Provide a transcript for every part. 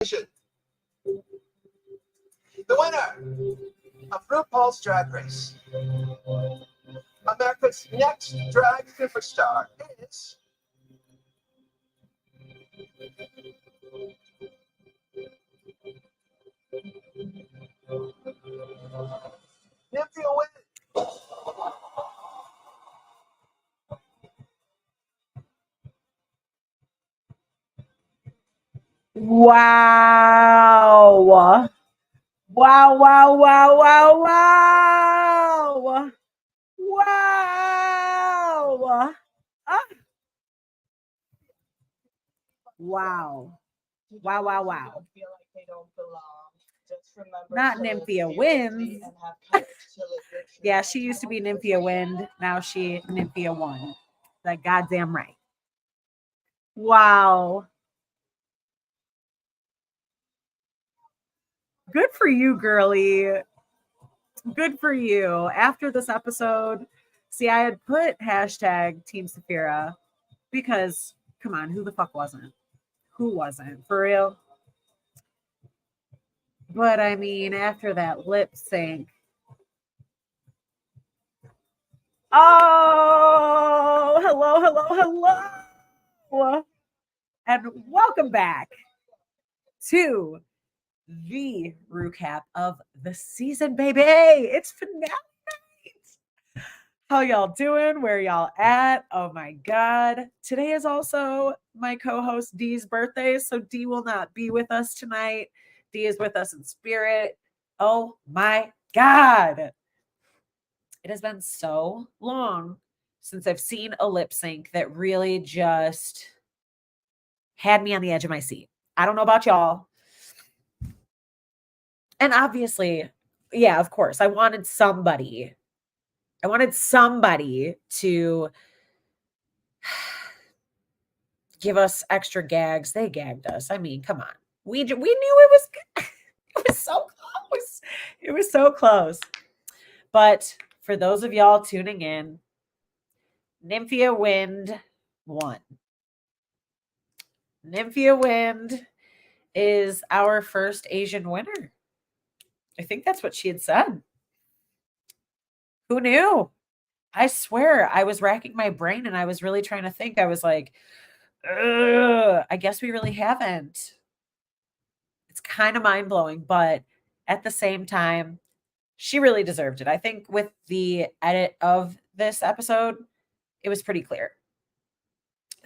The winner of RuPaul's Drag Race, America's Next Drag Superstar, is Nymphia Wynn. Wow. Wow, wow, wow, wow, wow. Wow. Ah. Wow. Wow, wow, wow. Feel like they don't belong. Just remember Not to Nymphia stay wins. with me and have courage to live your truth. Yeah, she used to be Nymphia Wind. Now she Nymphia won. Like goddamn right. Wow. Good for you, girly. Good for you. After this episode, see, I had put hashtag Team Saphira because, come on, who the fuck wasn't? Who wasn't? For real? But I mean, after that lip sync. Oh, hello. And welcome back to the recap of the season, baby. It's finale night. How y'all doing? Where y'all at? Oh my God. Today is also my co-host Dee's birthday, so Dee will not be with us tonight. Dee is with us in spirit. Oh my God. It has been so long since I've seen a lip sync that really just had me on the edge of my seat. I don't know about y'all. And obviously, yeah, of course, I wanted somebody to give us extra gags. They gagged us. I mean, come on. We knew it was it was so close. It was so close. But for those of y'all tuning in, Nymphia Wind won. Nymphia Wind is our first Asian winner. I think that's what she had said. Who knew? I swear I was racking my brain and I was really trying to think. I was like, I guess we really haven't. It's kind of mind blowing, but at the same time, she really deserved it. I think with the edit of this episode, it was pretty clear.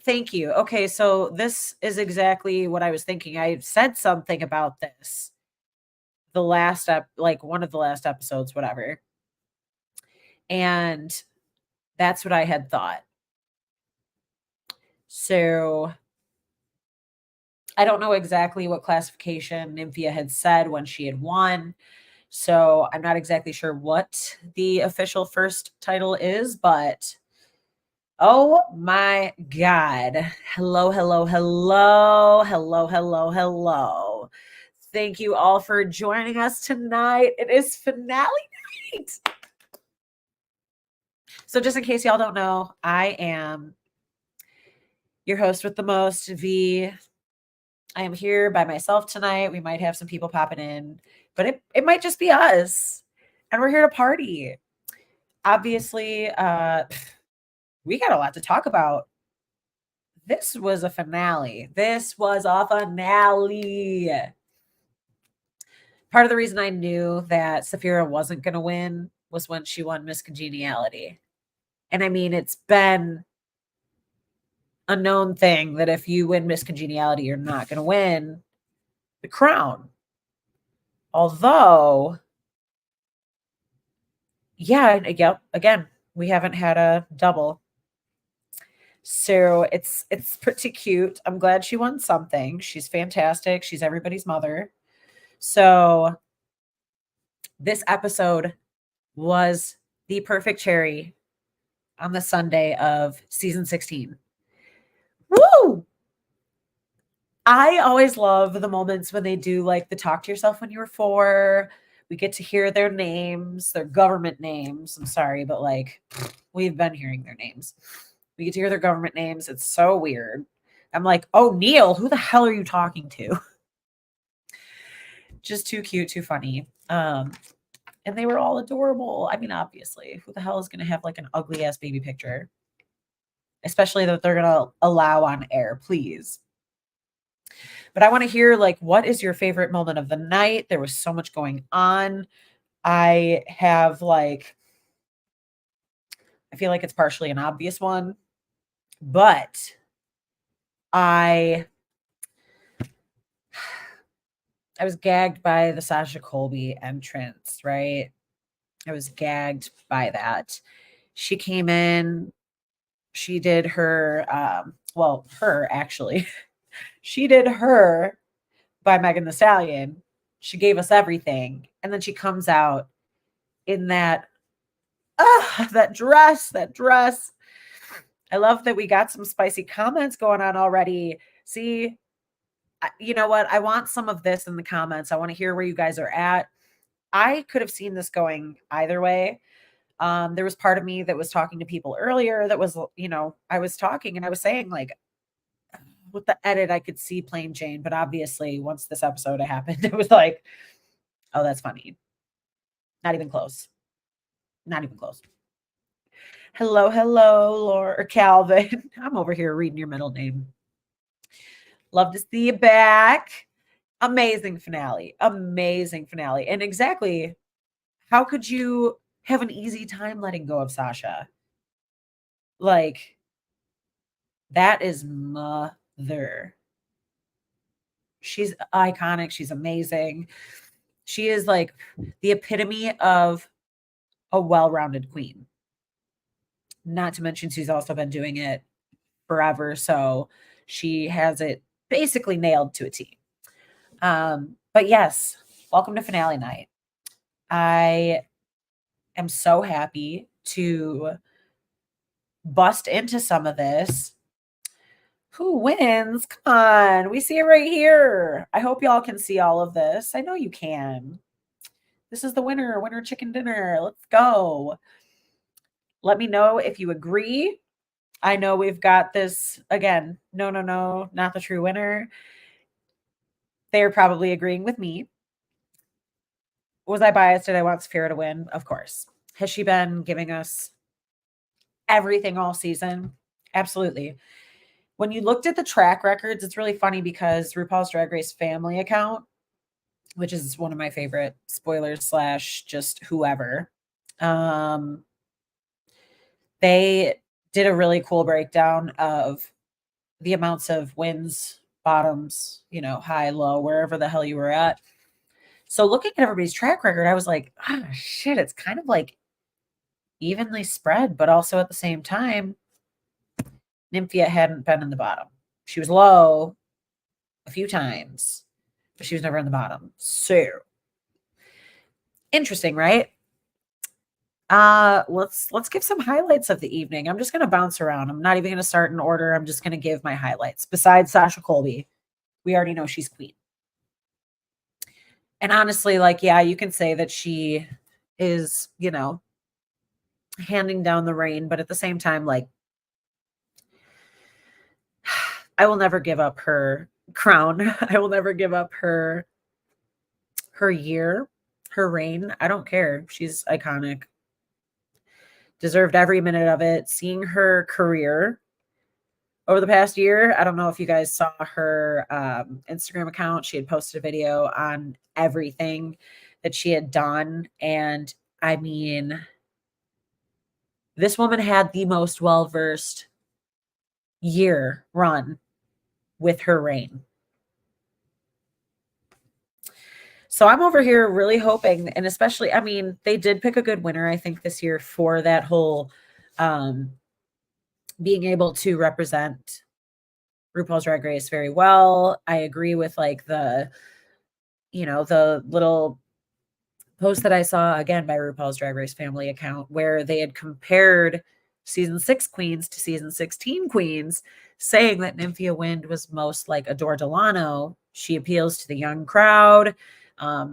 Thank you. Okay, so this is exactly what I was thinking. I said something about this the last like one of the last episodes, whatever. And that's what I had thought. So I don't know exactly what classification Nymphia had said when she had won. So I'm not exactly sure what the official first title is, but oh my God. Hello. Thank you all for joining us tonight. It is finale night. So just in case y'all don't know, I am your host with the most, V. I am here by myself tonight. We might have some people popping in, but it might just be us. And we're here to party. Obviously, we got a lot to talk about. This was a finale. Part of the reason I knew that Saphira wasn't going to win was when she won Miss Congeniality. And I mean, it's been a known thing that if you win Miss Congeniality, you're not going to win the crown. Although, yeah, again, we haven't had a double. So it's pretty cute. I'm glad she won something. She's fantastic. She's everybody's mother. So this episode was the perfect cherry on the Sunday of season 16. Woo! I always love the moments when they do like the talk to yourself when you were 4. We get to hear their names, their government names. I'm sorry, but like we've been hearing their names. We get to hear their government names. It's so weird. I'm like, oh, Neil, who the hell are you talking to? Just too cute, too funny. And they were all adorable. I mean, obviously, who the hell is going to have like an ugly ass baby picture? Especially that they're going to allow on air, please. But I want to hear, like, what is your favorite moment of the night? There was so much going on. I have, like, I feel like it's partially an obvious one, but I was gagged by the Sasha Colby entrance, right? I was gagged by that. She came in, she did her, her actually, she did her by Megan Thee Stallion. She gave us everything. And then she comes out in that, that dress. I love that we got some spicy comments going on already. See, you know what? I want some of this in the comments. I want to hear where you guys are at. I could have seen this going either way. There was part of me that was talking to people earlier that was, I was talking and I was saying, like, with the edit, I could see plain Jane, but obviously once this episode happened, it was like, oh, that's funny. Not even close. Not even close. Hello, Laura or Calvin. I'm over here reading your middle name. Love to see you back. Amazing finale. Amazing finale. And exactly, how could you have an easy time letting go of Sasha? Like, that is mother. She's iconic. She's amazing. She is like the epitome of a well-rounded queen. Not to mention she's also been doing it forever. So she has it basically nailed to a T. But yes, welcome to finale night. I am so happy to bust into some of this. Who wins? Come on. We see it right here. I hope y'all can see all of this. I know you can. This is the winner chicken dinner. Let's go. Let me know if you agree. I know we've got this again. No, not the true winner. They're probably agreeing with me. Was I biased? Did I want Safira to win? Of course. Has she been giving us everything all season? Absolutely. When you looked at the track records, it's really funny because RuPaul's Drag Race family account, which is one of my favorite spoilers / just whoever, they did a really cool breakdown of the amounts of wins, bottoms, high, low, wherever the hell you were at. So looking at everybody's track record, I was like, shit, it's kind of like evenly spread, but also at the same time, Nymphia hadn't been in the bottom. She was low a few times, but she was never in the bottom. So interesting, right? Let's give some highlights of the evening. I'm just gonna bounce around. I'm not even gonna start in order. I'm just gonna give my highlights. Besides Sasha Colby, we already know she's queen. And honestly, like, yeah, you can say that she is, handing down the reign, but at the same time, like, I will never give up her crown. I will never give up her year, her reign. I don't care. She's iconic. Deserved every minute of it. Seeing her career over the past year, I don't know if you guys saw her Instagram account. She had posted a video on everything that she had done. And I mean, this woman had the most well-versed year run with her reign. So I'm over here really hoping, and especially, I mean, they did pick a good winner, I think, this year for that whole being able to represent RuPaul's Drag Race very well. I agree with like the little post that I saw again by RuPaul's Drag Race family account where they had compared season 6 queens to season 16 queens, saying that Nymphia Wind was most like Adore Delano. She appeals to the young crowd.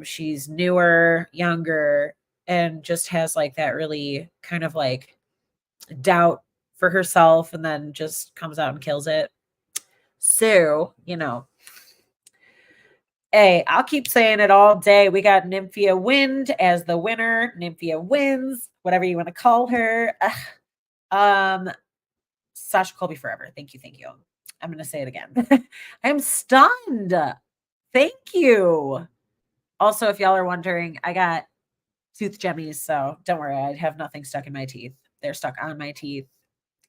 She's newer, younger, and just has like that really kind of like doubt for herself, and then just comes out and kills it. So, Hey, I'll keep saying it all day. We got Nymphia Wind as the winner. Nymphia wins, whatever you want to call her. Sasha Colby forever. Thank you. Thank you. I'm going to say it again. I'm stunned. Thank you. Also, if y'all are wondering, I got tooth jemmies, so don't worry. I have nothing stuck in my teeth. They're stuck on my teeth,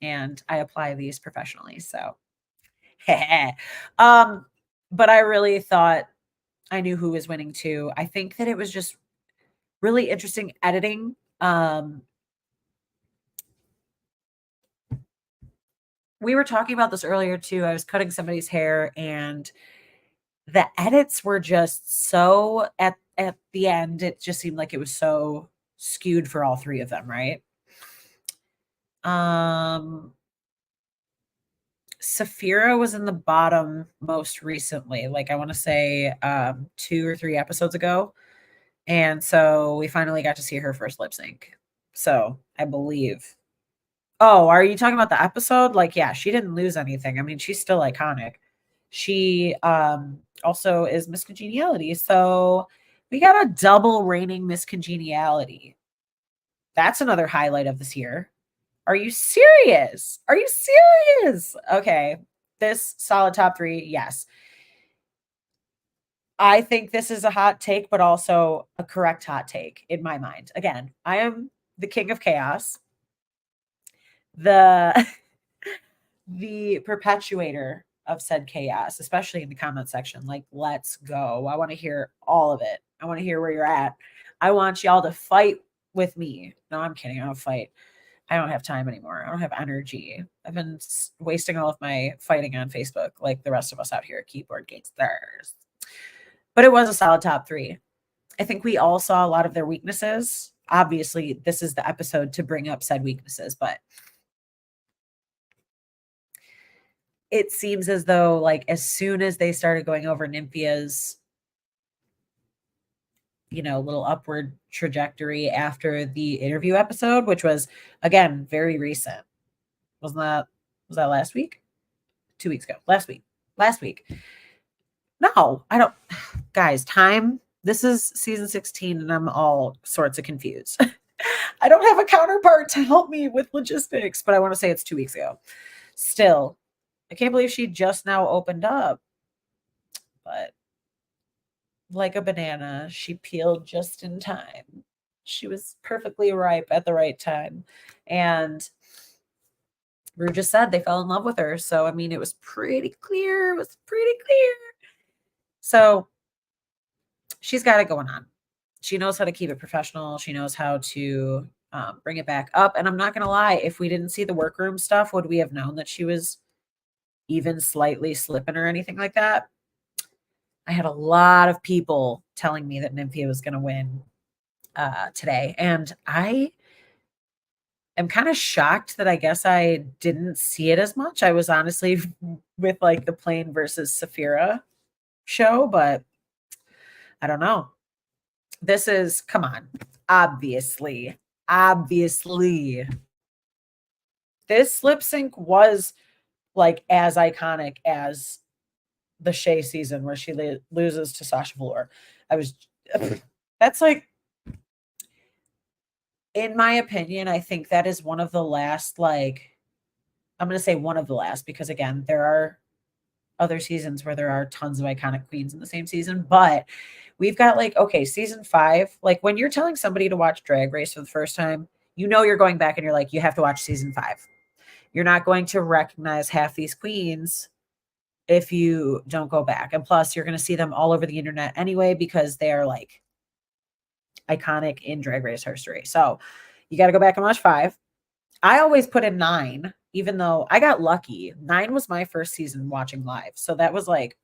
and I apply these professionally. So, but I really thought I knew who was winning too. I think that it was just really interesting editing. We were talking about this earlier too. I was cutting somebody's hair and the edits were just so at the end, it just seemed like it was so skewed for all three of them, right? Saphira was in the bottom most recently, like I want to say 2 or 3 episodes ago. And so we finally got to see her first lip sync. So I believe. Oh, are you talking about the episode? Like, yeah, she didn't lose anything. I mean, she's still iconic. She also is Miss Congeniality. So we got a double reigning Miss Congeniality. That's another highlight of this year. Are you serious? Are you serious? Okay. This solid top 3, yes. I think this is a hot take, but also a correct hot take in my mind. Again, I am the king of chaos. The the perpetuator of said chaos, especially in the comment section. Like, let's go. I want to hear all of it. I want to hear where you're at. I want y'all to fight with me. No, I'm kidding. I don't fight. I don't have time anymore. I don't have energy. I've been wasting all of my fighting on Facebook, like the rest of us out here at Keyboard Gangsters. But it was a solid top 3. I think we all saw a lot of their weaknesses. Obviously, this is the episode to bring up said weaknesses, but it seems as though, like, as soon as they started going over Nymphia's, little upward trajectory after the interview episode, which was, again, very recent. Was that last week? 2 weeks ago. Last week. No, I don't. Guys, time. This is season 16, and I'm all sorts of confused. I don't have a counterpart to help me with logistics, but I want to say it's 2 weeks ago. Still, I can't believe she just now opened up. But like a banana, she peeled just in time. She was perfectly ripe at the right time. And Rue just said they fell in love with her. So, I mean, it was pretty clear. So she's got it going on. She knows how to keep it professional. She knows how to bring it back up. And I'm not going to lie, if we didn't see the workroom stuff, would we have known that she was even slightly slipping or anything like that? I had a lot of people telling me that Nymphia was going to win today. And I am kind of shocked that I guess I didn't see it as much. I was honestly with like the Plain versus Saphira show, but I don't know. This is, come on, obviously, this lip sync was like as iconic as the Shea season where she loses to Sasha Velour. That's like, in my opinion, I think that is one of the last, like, I'm going to say one of the last, because again, there are other seasons where there are tons of iconic queens in the same season, but we've got like, okay, season 5, like when you're telling somebody to watch Drag Race for the first time, you're going back and you're like, you have to watch season 5. You're not going to recognize half these queens if you don't go back. And plus, you're going to see them all over the internet anyway, because they are like iconic in Drag Race history. So you got to go back and watch 5. I always put in 9, even though I got lucky. 9 was my first season watching live. So that was like,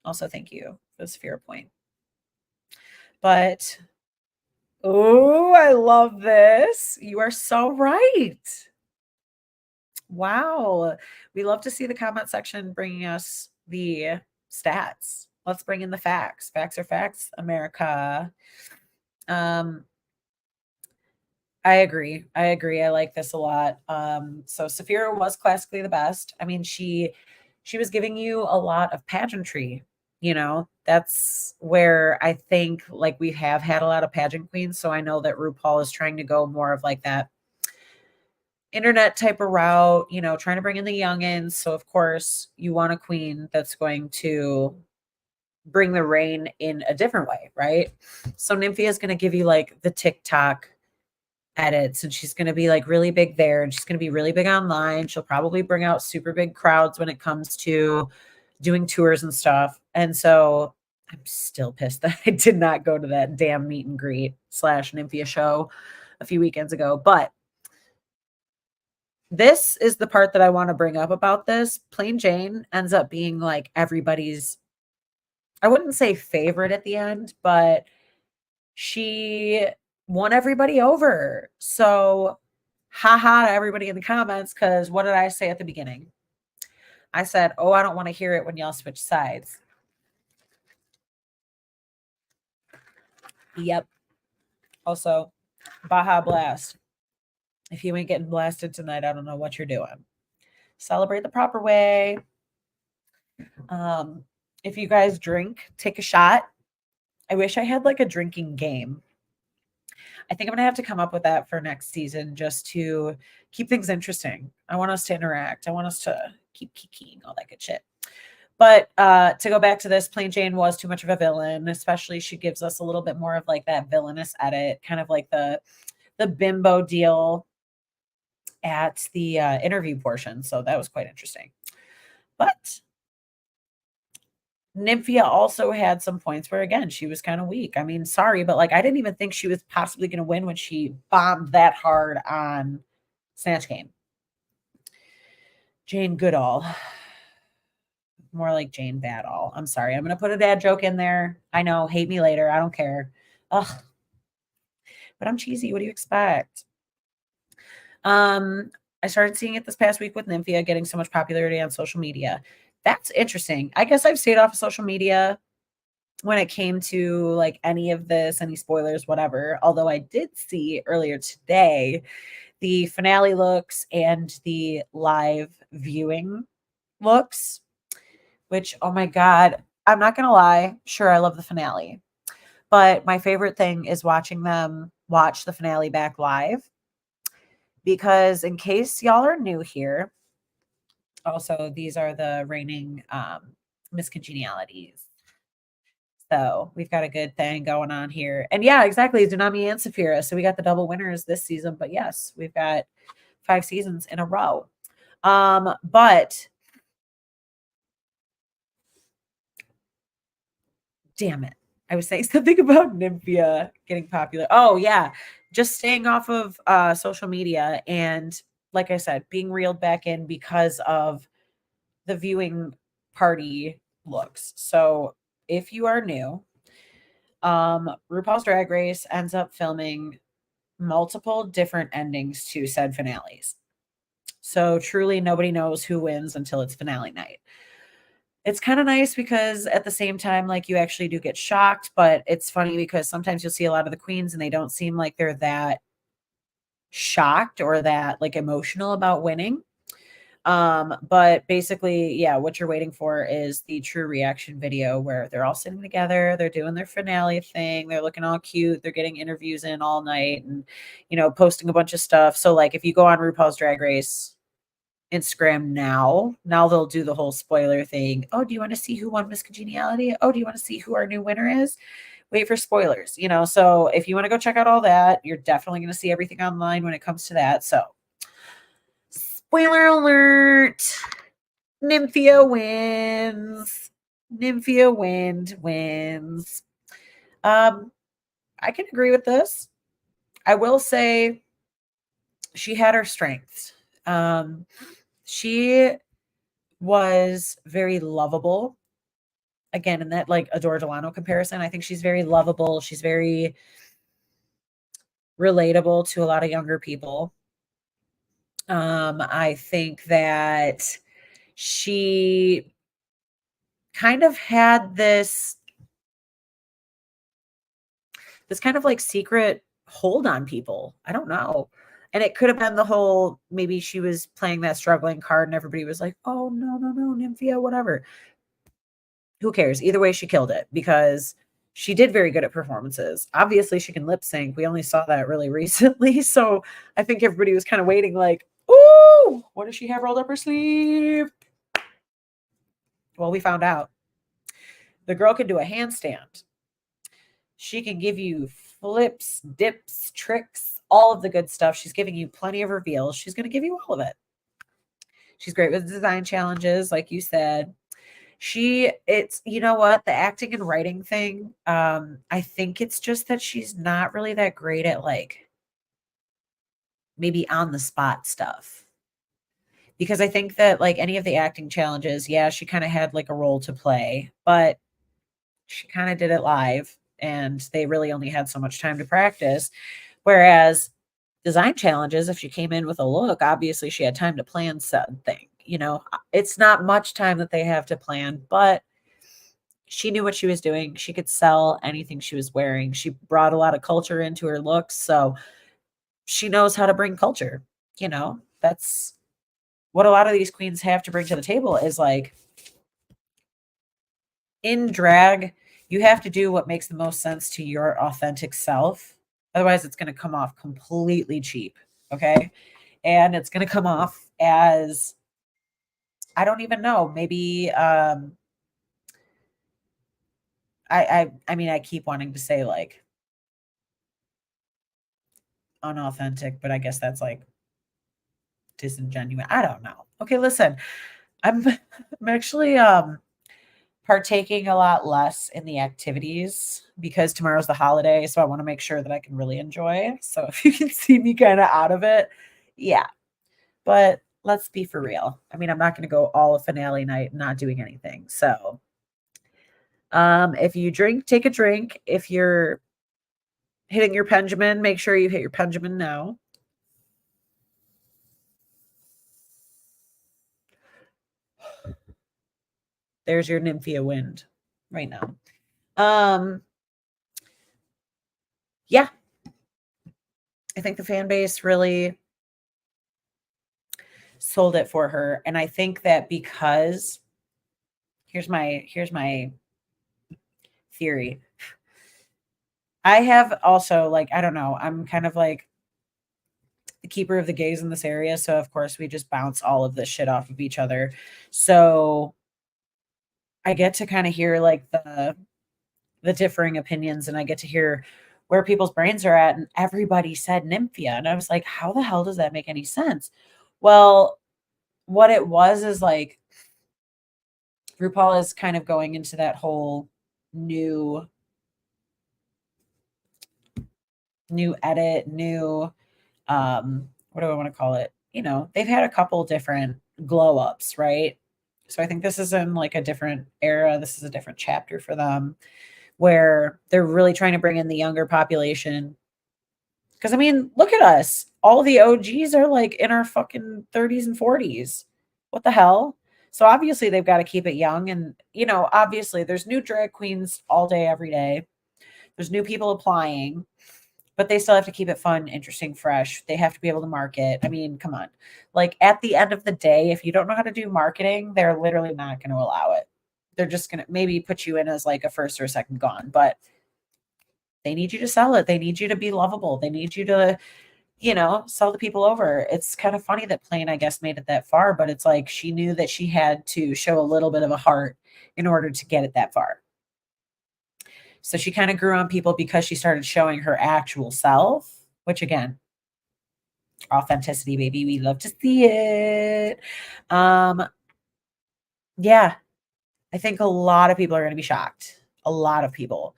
also thank you for the Sphere point. But, oh, I love this. You are so right. Wow. We love to see the comment section bringing us the stats. Let's bring in the facts. Facts are facts, America. I agree. I like this a lot. So Saphira was classically the best. I mean, she was giving you a lot of pageantry You know, that's where I think like we have had a lot of pageant queens. So I know that RuPaul is trying to go more of like that internet type of route, you know, trying to bring in the youngins. So of course you want a queen that's going to bring the rain in a different way, right? So Nymphia is going to give you like the TikTok edits, and she's going to be like really big there, and she's going to be really big online. She'll probably bring out super big crowds when it comes to doing tours and stuff. And so I'm still pissed that I did not go to that damn meet and greet / Nymphia show a few weekends ago. But this is the part that I want to bring up about this. Plain Jane ends up being like everybody's, I wouldn't say favorite at the end, but she won everybody over. So, haha to everybody in the comments, because what did I say at the beginning? I said, oh, I don't want to hear it when y'all switch sides. Yep. Also, Baja Blast. If you ain't getting blasted tonight, I don't know what you're doing. Celebrate the proper way. If you guys drink, take a shot. I wish I had like a drinking game. I think I'm going to have to come up with that for next season just to keep things interesting. I want us to interact. I want us to keep kikiing, all that good shit. But to go back to this, Plain Jane was too much of a villain, especially she gives us a little bit more of like that villainous edit, kind of like the bimbo deal at the interview portion. So that was quite interesting. But Nymphia also had some points where, again, she was kind of weak. I mean, sorry, but like I didn't even think she was possibly going to win when she bombed that hard on Snatch Game. Jane Goodall. More like Jane Badall. I'm sorry. I'm going to put a dad joke in there. I know. Hate me later. I don't care. Ugh. But I'm cheesy. What do you expect? I started seeing it this past week with Nymphia getting so much popularity on social media. That's interesting. I guess I've stayed off of social media when it came to like any of this, any spoilers, whatever. Although I did see earlier today the finale looks and the live viewing looks, which, oh my God, I'm not going to lie. Sure, I love the finale. But my favorite thing is watching them watch the finale back live. Because in case y'all are new here, also, these are the reigning miscongenialities. So we've got a good thing going on here. And yeah, exactly. Denami and Saphira. So we got the double winners this season. But yes, we've got 5 seasons in a row. But damn it. I was saying something about Nymphia getting popular. Oh, yeah. Just staying off of social media. And like I said, being reeled back in because of the viewing party looks. So if you are new, RuPaul's Drag Race ends up filming multiple different endings to said finales. So truly nobody knows who wins until it's finale night. It's kind of nice because at the same time, like you actually do get shocked, but it's funny because sometimes you'll see a lot of the queens and they don't seem like they're that shocked or that like emotional about winning. But basically, yeah, what you're waiting for is the true reaction video where they're all sitting together, they're doing their finale thing, they're looking all cute, they're getting interviews in all night and, you know, posting a bunch of stuff. So like if you go on RuPaul's Drag Race Instagram now they'll do the whole spoiler thing. Oh, do you want to see who won Miss Congeniality? Oh, do you want to see who our new winner is? Wait for spoilers, you know. So if you want to go check out all that, you're definitely going to see everything online when it comes to that. So spoiler alert. Nymphia wins. Wins. I can agree with this. I will say she had her strengths. She was very lovable. Again, in that like Adore Delano comparison, I think she's very lovable. She's very relatable to a lot of younger people. I think that she kind of had this kind of like secret hold on people. I don't know. And it could have been the whole, maybe she was playing that struggling card and everybody was like, oh, no, Nymphia, whatever. who cares? Either way, she killed it because she did very good at performances. Obviously, she can lip sync. We only saw that really recently. So I think everybody was kind of waiting, like, ooh, what does she have rolled up her sleeve? Well, we found out. The girl can do a handstand. She can give you flips, dips, tricks, all of the good stuff. She's giving you plenty of reveals. She's going to give you all of it. She's great with design challenges, like you said. It's you know what, the acting and writing thing, I think it's just that she's not really that great at like maybe on the spot stuff. Because I think that like any of the acting challenges, yeah, she kind of had like a role to play, but she kind of did it live and they really only had so much time to practice. Whereas design challenges, if she came in with a look, obviously she had time to plan something. It's not much time that they have to plan, but she knew what she was doing. She could sell anything she was wearing. She brought a lot of culture into her looks. So she knows how to bring culture. That's what a lot of these queens have to bring to the table is like in drag, you have to do what makes the most sense to your authentic self. Otherwise, it's going to come off completely cheap. Okay. And it's going to come off as, I don't even know, maybe, I mean, I keep wanting to say like unauthentic, but I guess that's like disingenuous. I don't know. Okay, listen, I'm I'm actually partaking a lot less in the activities because tomorrow's the holiday, so I want to make sure that I can really enjoy. So if you can see me kind of out of it, yeah. But let's be for real. I mean, I'm not going to go all of finale night not doing anything. So if you drink, take a drink. If you're hitting your Benjamin, make sure you hit your Benjamin now. There's your Nymphia wind right now. Yeah. I think the fan base really sold it for her. And I think that because here's my theory. I have also like, I don't know, I'm kind of like the keeper of the gays in this area. So of course we just bounce all of this shit off of each other. So I get to kind of hear like the differing opinions and I get to hear where people's brains are at. And everybody said Nymphia. And I was like, how the hell does that make any sense? Well, what it was is like RuPaul is kind of going into that whole new edit, new what do I want to call it? They've had a couple different glow ups, right? So I think this is in like a different era. This is a different chapter for them where they're really trying to bring in the younger population. Because I mean, look at us. All the OGs are like in our fucking 30s and 40s. What the hell? So obviously they've got to keep it young. And, obviously there's new drag queens all day, every day. There's new people applying, but they still have to keep it fun, interesting, fresh. They have to be able to market. I mean, come on. Like at the end of the day, if you don't know how to do marketing, they're literally not going to allow it. They're just going to maybe put you in as like a first or a second gone, but they need you to sell it. They need you to be lovable. They need you to, sell the people over. It's kind of funny that Plain, I guess, made it that far, but it's like she knew that she had to show a little bit of a heart in order to get it that far. So she kind of grew on people because she started showing her actual self, which again, authenticity, baby. We love to see it. Yeah, I think a lot of people are going to be shocked. A lot of people.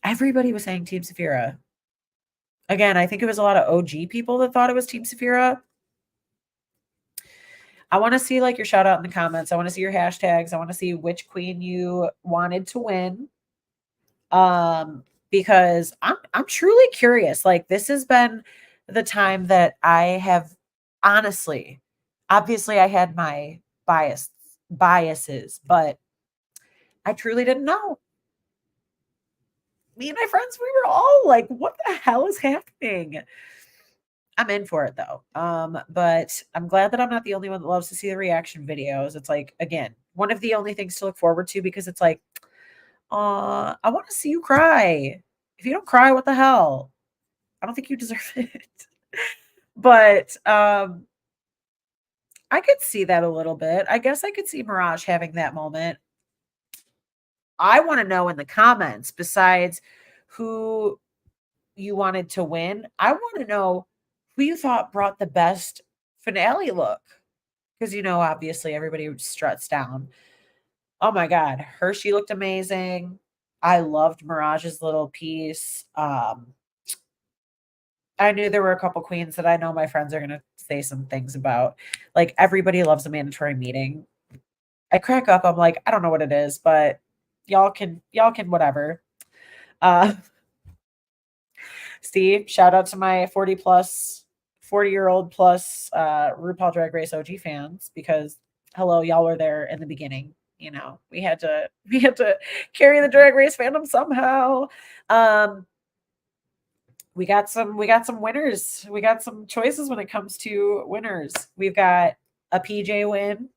Everybody was saying Team Saphira. Again, I think it was a lot of OG people that thought it was Team Saphira. I want to see like your shout out in the comments. I want to see your hashtags. I want to see which queen you wanted to win. Because I'm truly curious. Like this has been the time that I have honestly, obviously I had my biases, but I truly didn't know. Me and my friends, we were all like, what the hell is happening? I'm in for it though. But I'm glad that I'm not the only one that loves to see the reaction videos. It's like, again, one of the only things to look forward to because it's like, I want to see you cry. If you don't cry, what the hell? I don't think you deserve it. But I could see that a little bit. I guess I could see Mirage having that moment. I want to know in the comments, besides who you wanted to win, I want to know who you thought brought the best finale look. Because, obviously everybody struts down. Oh my God. Hershey looked amazing. I loved Mirage's little piece. I knew there were a couple queens that I know my friends are going to say some things about. Like, everybody loves a mandatory meeting. I crack up. I'm like, I don't know what it is, but y'all can whatever. Uh Steve, shout out to my 40-year-old plus RuPaul Drag Race OG fans, because hello, y'all were there in the beginning. We had to carry the Drag Race fandom somehow. We got some winners. We got some choices when it comes to winners. We've got a PJ win.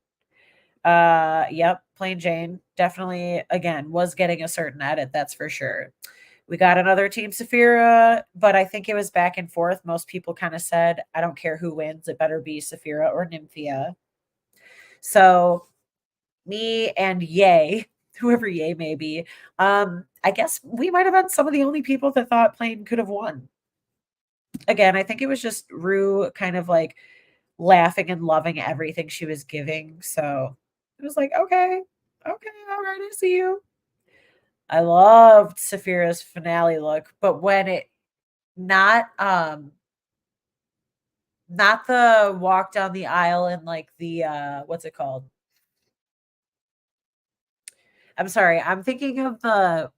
Yep, Plain Jane definitely, again, was getting a certain edit, that's for sure. We got another Team Saphira, but I think it was back and forth. Most people kind of said, I don't care who wins, it better be Saphira or Nymphia. So me and Yay, whoever Yay may be, I guess we might have been some of the only people that thought Plain could have won. Again, I think it was just Rue kind of like laughing and loving everything she was giving. So it was like, okay, all right, I see you. I loved Saphira's finale look, but when it not the walk down the aisle and like the what's it called? I'm sorry, I'm thinking of the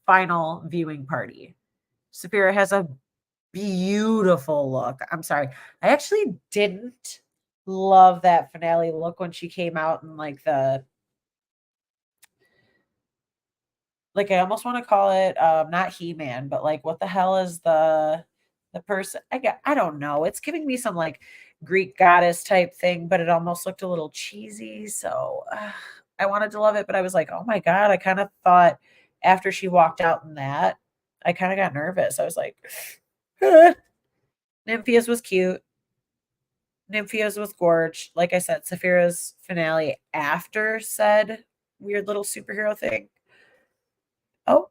final viewing party. Saphira has a beautiful look. I'm sorry. I actually didn't love that finale look when she came out in like I almost want to call it not He-Man, but like what the hell is the person? I don't know. It's giving me some like Greek goddess type thing, but it almost looked a little cheesy. So I wanted to love it, but I was like, oh my God, I kind of thought after she walked out in that, I kind of got nervous. I was like, Nymphia's was cute. Nymphia's was gorge. Like I said, Saphira's finale after said weird little superhero thing. Oh,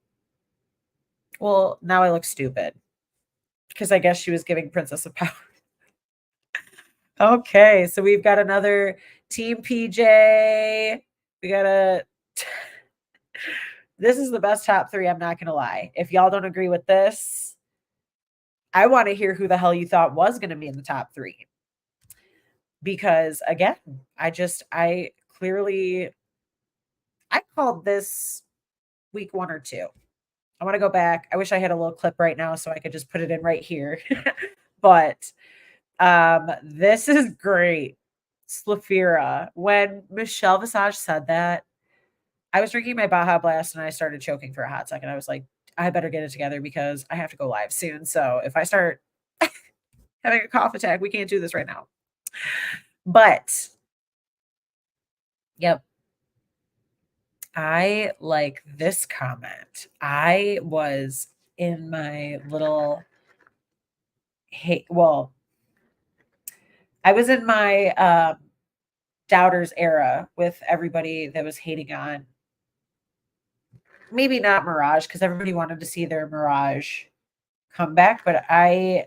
well, now I look stupid because I guess she was giving Princess of Power. Okay, so we've got another Team PJ. We got a. This is the best top three. I'm not going to lie. If y'all don't agree with this, I want to hear who the hell you thought was going to be in the top three. Because again, I clearly, I called this week 1 or 2. I want to go back. I wish I had a little clip right now so I could just put it in right here. But this is great. Slafira. When Michelle Visage said that, I was drinking my Baja Blast and I started choking for a hot second. I was like, I better get it together because I have to go live soon. So if I start having a cough attack, we can't do this right now. But yep. I like this comment. I was in my little I was in my doubters era with everybody that was hating on maybe not Mirage because everybody wanted to see their Mirage comeback, but I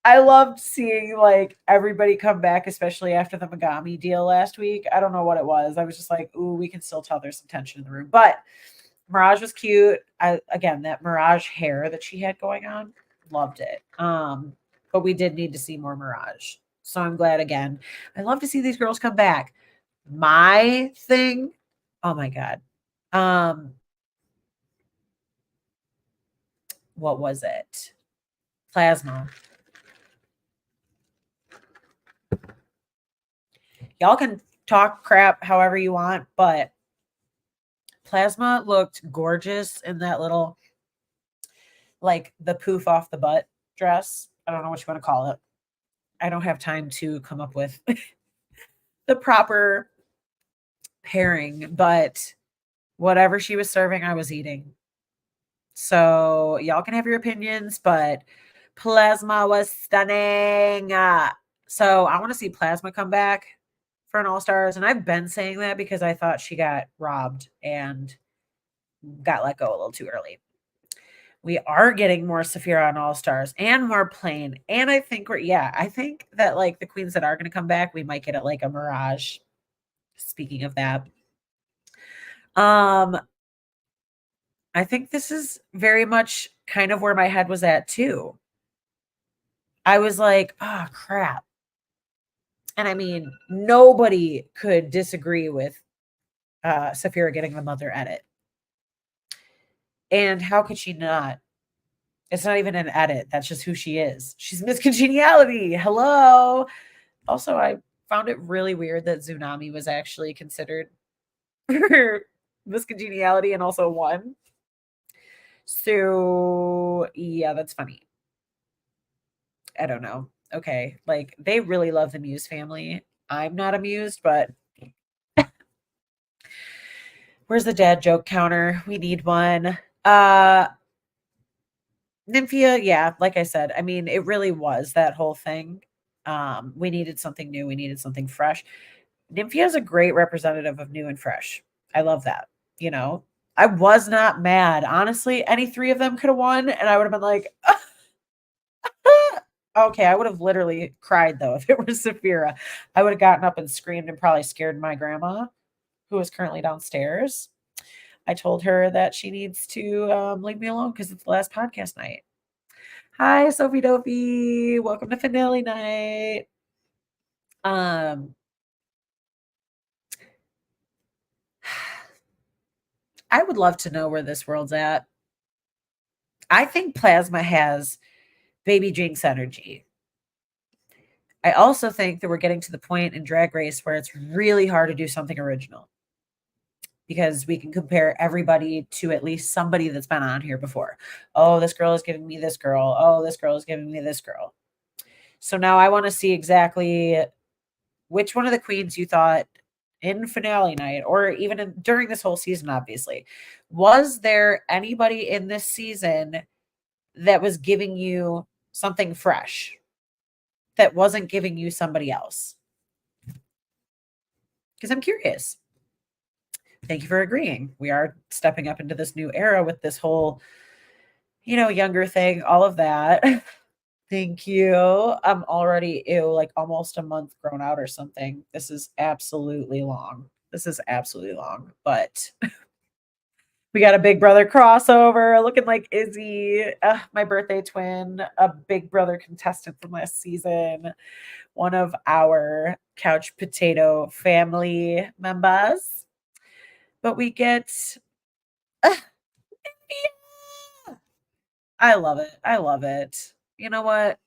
loved seeing like everybody come back, especially after the Megami deal last week. I don't know what it was. I was just like, ooh, we can still tell there's some tension in the room. But Mirage was cute. Again, that Mirage hair that she had going on, loved it. But we did need to see more Mirage. So I'm glad again. I love to see these girls come back. My thing, oh my God. What was it? Plasma. Y'all can talk crap however you want, but Plasma looked gorgeous in that little, like the poof off the butt dress. I don't know what you want to call it. I don't have time to come up with the proper pairing, but whatever she was serving, I was eating. So y'all can have your opinions, but Plasma was stunning. So I want to see Plasma come back for an All Stars, and I've been saying that because I thought she got robbed and got let go a little too early. We are getting more Saphira on All Stars and more plain, and I think I think that like the queens that are going to come back, we might get it like a Mirage. Speaking of that, um, I think this is very much kind of where my head was at too. I was like, oh crap. And I mean, nobody could disagree with Saphira getting the mother edit. And how could she not? It's not even an edit. That's just who she is. She's Miss Congeniality. Hello. Also, I found it really weird that Tsunami was actually considered for Miss Congeniality and also won. So, yeah, that's funny. I don't know. Okay. Like, they really love the Muse family. I'm not amused, but where's the dad joke counter? We need one. Nymphia, yeah, like I said, I mean, it really was that whole thing. We needed something new, we needed something fresh. Nymphia is a great representative of new and fresh. I love that. You know, I was not mad. Honestly, any three of them could have won, and I would have been like, okay, I would have literally cried though if it was Saphira. I would have gotten up and screamed and probably scared my grandma, who is currently downstairs. I told her that she needs to leave me alone because it's the last podcast night. Hi, Sophie Dopey. Welcome to finale night. Um, I would love to know where this world's at. I think Plasma has Baby Jinx energy. I also think that we're getting to the point in Drag Race where it's really hard to do something original because we can compare everybody to at least somebody that's been on here before. Oh, this girl is giving me this girl. Oh, this girl is giving me this girl. So now I want to see exactly which one of the queens you thought in finale night or even during this whole season, obviously. Was there anybody in this season that was giving you something fresh that wasn't giving you somebody else? Because I'm curious. Thank you for agreeing. We are stepping up into this new era with this whole, younger thing, all of that. Thank you. I'm already like almost a month grown out or something. This is absolutely long. But we got a Big Brother crossover looking like Izzy, my birthday twin, a Big Brother contestant from last season, one of our Couch Potato family members. But we get I love it. I love it. You know what?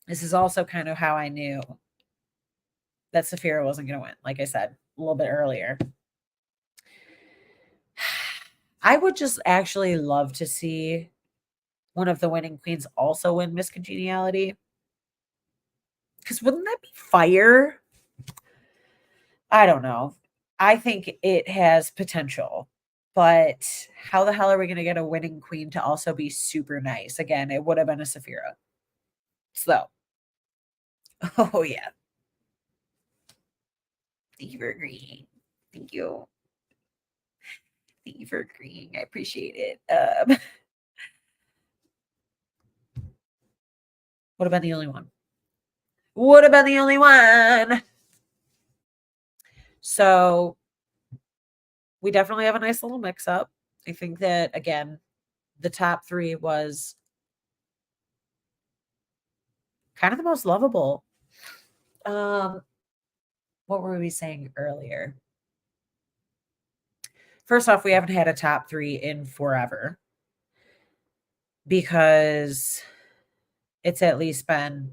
This is also kind of how I knew that Saphira wasn't going to win, like I said a little bit earlier. I would just actually love to see one of the winning queens also win Miss Congeniality. Because wouldn't that be fire? I don't know. I think it has potential. But how the hell are we going to get a winning queen to also be super nice? Again, it would have been a Saphira. So, oh yeah. Thank you for agreeing. Thank you. Thank you for agreeing. I appreciate it. Would have been the only one. Would have been the only one. So we definitely have a nice little mix up. I think that, again, the top three was kind of the most lovable. What were we saying earlier? First off, we haven't had a top three in forever because it's at least been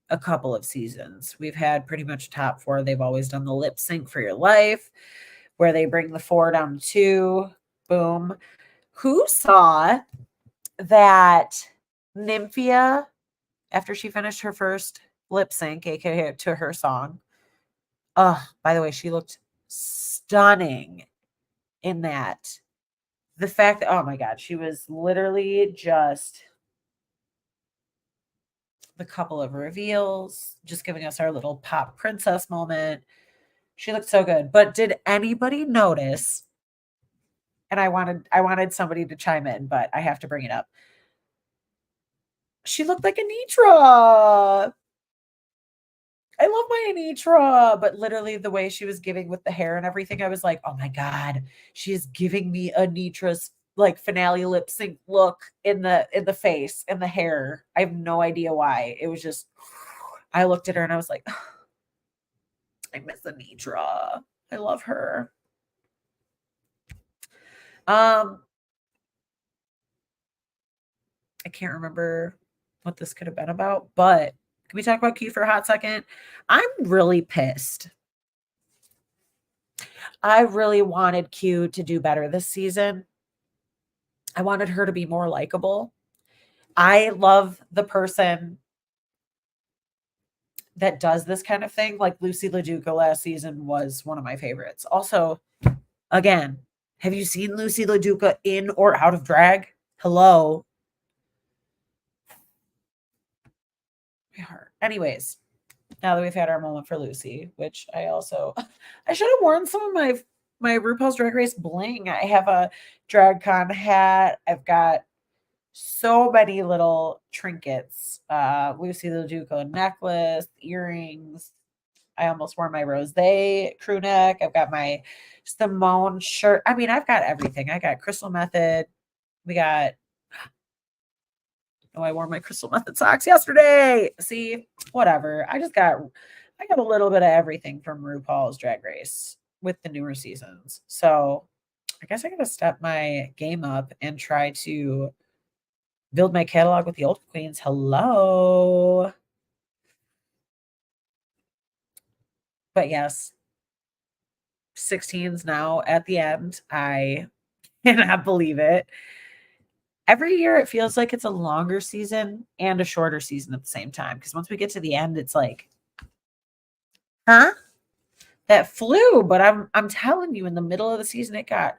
a couple of seasons. We've had pretty much top four. They've always done the lip sync for your life where they bring the 4 down to 2. Boom. Who saw that Nymphia, after she finished her first lip sync, aka to her song. By the way, she looked stunning in that. The fact that, oh my God, she was literally just the couple of reveals, just giving us our little pop princess moment. She looked so good. But did anybody notice? And I wanted somebody to chime in, but I have to bring it up. She looked like Anitra. I love my Anitra, but literally the way she was giving with the hair and everything, I was like, oh my God, she is giving me Anitra's like finale lip sync look in the face and the hair. I have no idea why. It was just I looked at her and I was like, I miss Anitra. I love her. I can't remember what this could have been about, but can we talk about Q for a hot second? I'm really pissed. I really wanted Q to do better this season. I wanted her to be more likable. I love the person that does this kind of thing. Like Lucy LaDuca last season was one of my favorites. Also, again, have you seen Lucy LaDuca in or out of drag? Hello. My heart. Anyways, now that we've had our moment for Lucy, which I should have worn some of my RuPaul's Drag Race bling. I have a DragCon hat. I've got so many little trinkets. Lucy LaDuca necklace, earrings. I almost wore my rose crew neck. I've got my Simone shirt. I mean, I've got everything. I got Crystal Method. We got I wore my Crystal Method socks yesterday. See, whatever. I got a little bit of everything from RuPaul's Drag Race with the newer seasons. So I guess I gotta step my game up and try to build my catalog with the old queens. Hello. But yes, 16s now at the end. I cannot believe it. Every year it feels like it's a longer season and a shorter season at the same time. Because once we get to the end, it's like, huh? That flew. But I'm telling you, in the middle of the season, it got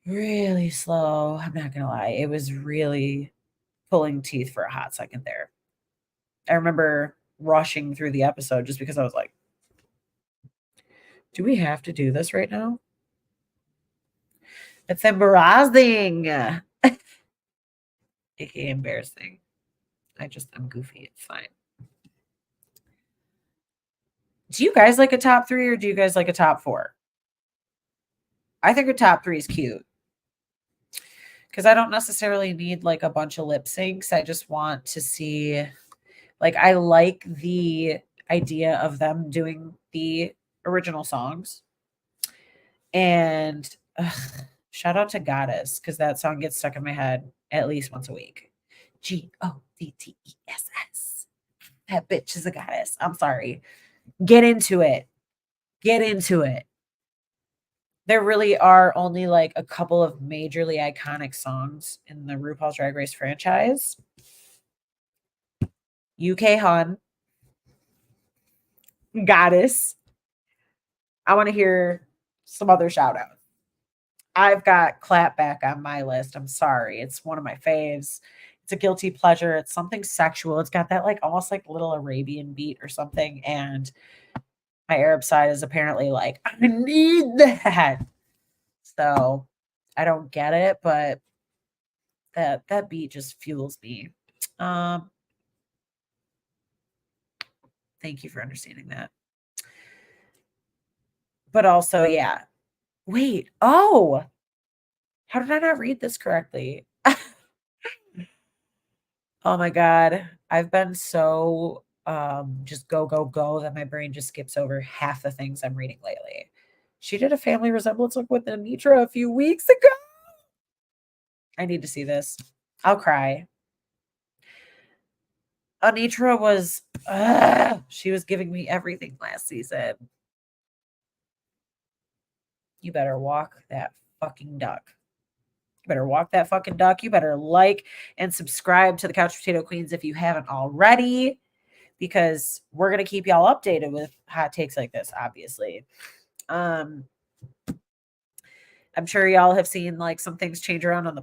really slow. I'm not gonna lie. It was really pulling teeth for a hot second there. I remember rushing through the episode just because I was like, do we have to do this right now? It's embarrassing. AKA embarrassing. I'm goofy. It's fine. Do you guys like a top 3 or do you guys like a top 4? I think a top 3 is cute. Because I don't necessarily need like a bunch of lip syncs. I just want to see, like, I like the idea of them doing the original songs. And shout out to Goddess, because that song gets stuck in my head at least once a week. Goddess. That bitch is a goddess. I'm sorry. Get into it. Get into it. There really are only like a couple of majorly iconic songs in the RuPaul's Drag Race franchise. UK Hun, Goddess. I want to hear some other shout outs. I've got Clapback on my list. I'm sorry. It's one of my faves. It's a guilty pleasure. It's something sexual. It's got that like almost like little Arabian beat or something. And my Arab side is apparently like, I need that. So I don't get it, but that beat just fuels me. Thank you for understanding that. But also, yeah. Wait. Oh, how did I not read this correctly? Oh my God. I've been so just go, go, go that my brain just skips over half the things I'm reading lately. She did a family resemblance look with Anitra a few weeks ago. I need to see this. I'll cry. Anitra was, she was giving me everything last season. You better walk that fucking duck. You better walk that fucking duck. You better like and subscribe to the Couch Potato Queens if you haven't already, because we're going to keep y'all updated with hot takes like this, obviously. I'm sure y'all have seen like some things change around on the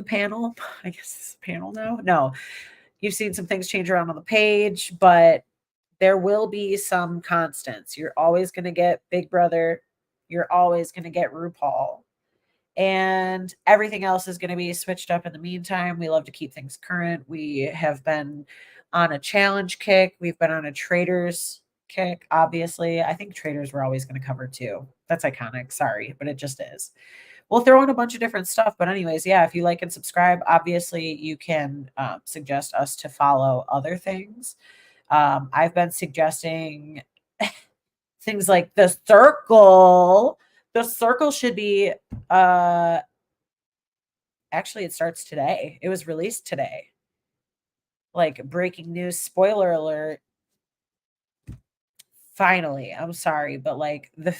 panel. I guess it's a panel now. No, you've seen some things change around on the page, but there will be some constants. You're always going to get Big Brother. You're always going to get RuPaul. And everything else is going to be switched up in the meantime. We love to keep things current. We have been on a challenge kick. We've been on a traders kick, obviously. I think traders we're always going to cover too. That's iconic. Sorry, but it just is. We'll throw in a bunch of different stuff. But anyways, yeah, if you like and subscribe, obviously you can suggest us to follow other things. I've been suggesting things like the circle. The circle should be actually it starts today. It was released today. Like breaking news, spoiler alert. Finally, I'm sorry, but like the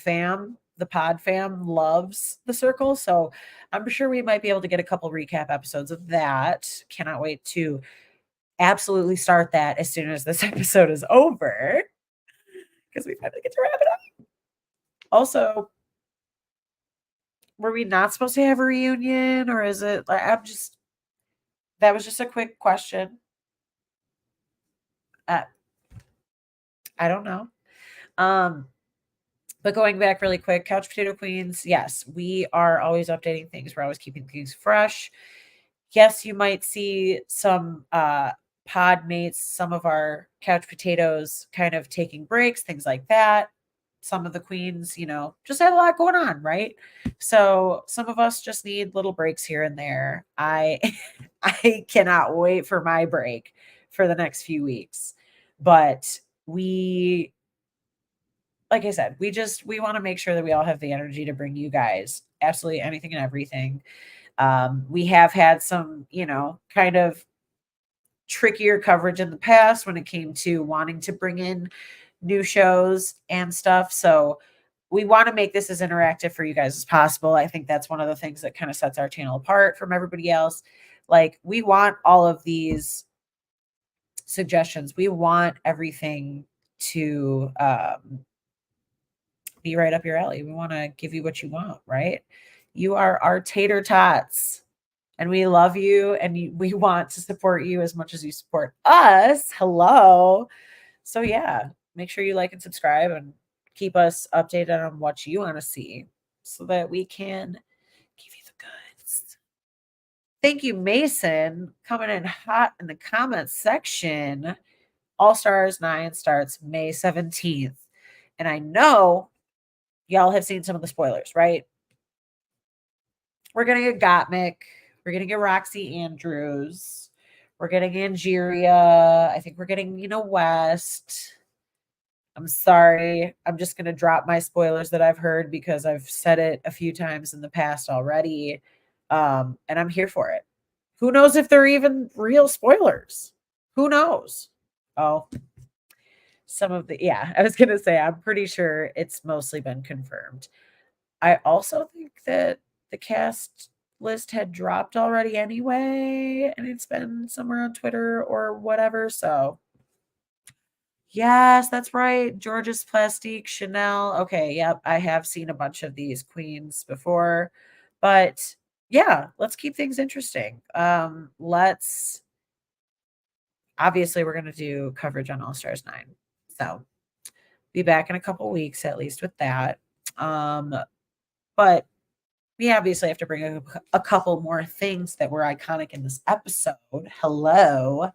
pod fam loves the circle. So I'm sure we might be able to get a couple recap episodes of that. Cannot wait to absolutely start that as soon as this episode is over, because we finally get to wrap it up. Also, were we not supposed to have a reunion, or is it like that was just a quick question. I don't know. But going back really quick, Couch Potato Queens, yes, we are always updating things. We're always keeping things fresh. Yes, you might see some pod mates, some of our couch potatoes kind of taking breaks, things like that. Some of the queens, just have a lot going on, right? So some of us just need little breaks here and there. I I cannot wait for my break for the next few weeks. But like I said, we want to make sure that we all have the energy to bring you guys absolutely anything and everything. We have had some, kind of trickier coverage in the past when it came to wanting to bring in new shows and stuff. So we want to make this as interactive for you guys as possible. I think that's one of the things that kind of sets our channel apart from everybody else. Like, we want all of these suggestions. We want everything to be right up your alley. We want to give you what you want, right? You are our tater tots, and we love you, and we want to support you as much as you support us. Hello. So yeah, make sure you like and subscribe and keep us updated on what you want to see so that we can give you the goods. Thank you, Mason, coming in hot in the comments section. All Stars 9 starts May 17th. And I know y'all have seen some of the spoilers, right? We're getting a Gottmik. We're getting a Roxy Andrews. We're getting Angeria. I think we're getting Nina West. I'm sorry. I'm just going to drop my spoilers that I've heard because I've said it a few times in the past already. And I'm here for it. Who knows if they're even real spoilers? Who knows? Oh, I was going to say, I'm pretty sure it's mostly been confirmed. I also think that the cast list had dropped already anyway, and it's been somewhere on Twitter or whatever. So, yes, that's right. George's Plastique, Chanel. Okay, yep, I have seen a bunch of these queens before, but yeah, let's keep things interesting. Obviously we're going to do coverage on All Stars 9. So, be back in a couple weeks at least with that. But we obviously have to bring a couple more things that were iconic in this episode. Hello.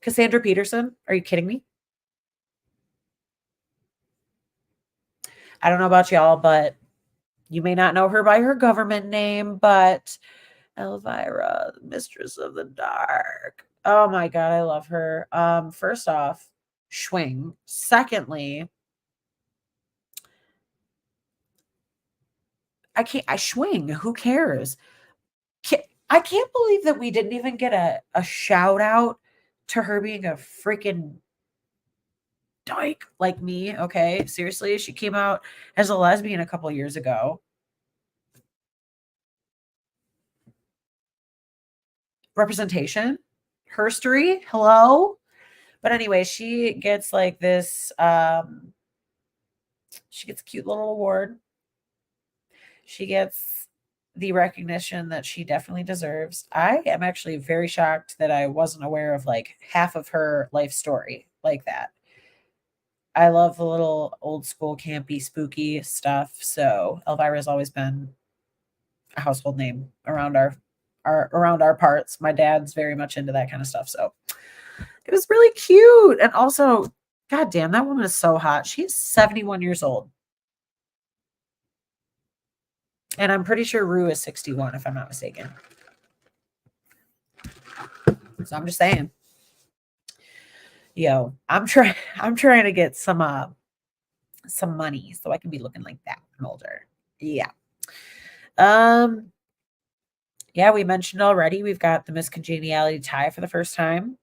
Cassandra Peterson. Are you kidding me? I don't know about y'all, but you may not know her by her government name, but Elvira, Mistress of the Dark. Oh my God, I love her. First off, Schwing. Secondly, I Schwing. Who cares? I can't believe that we didn't even get a shout out to her being a freaking dyke like me. Okay. Seriously. She came out as a lesbian a couple years ago. Representation, herstory. Hello. But anyway, she gets like this, she gets a cute little award. She gets the recognition that she definitely deserves. I am actually very shocked that I wasn't aware of like half of her life story like that. I love the little old school campy spooky stuff. So Elvira's always been a household name around our parts. My dad's very much into that kind of stuff. So it was really cute. And also, god damn, that woman is so hot. She's 71 years old. And I'm pretty sure Rue is 61, if I'm not mistaken. So I'm just saying. Yo, I'm trying to get some money so I can be looking like that when I'm older. Yeah. Yeah, we mentioned already we've got the Miss Congeniality tie for the first time.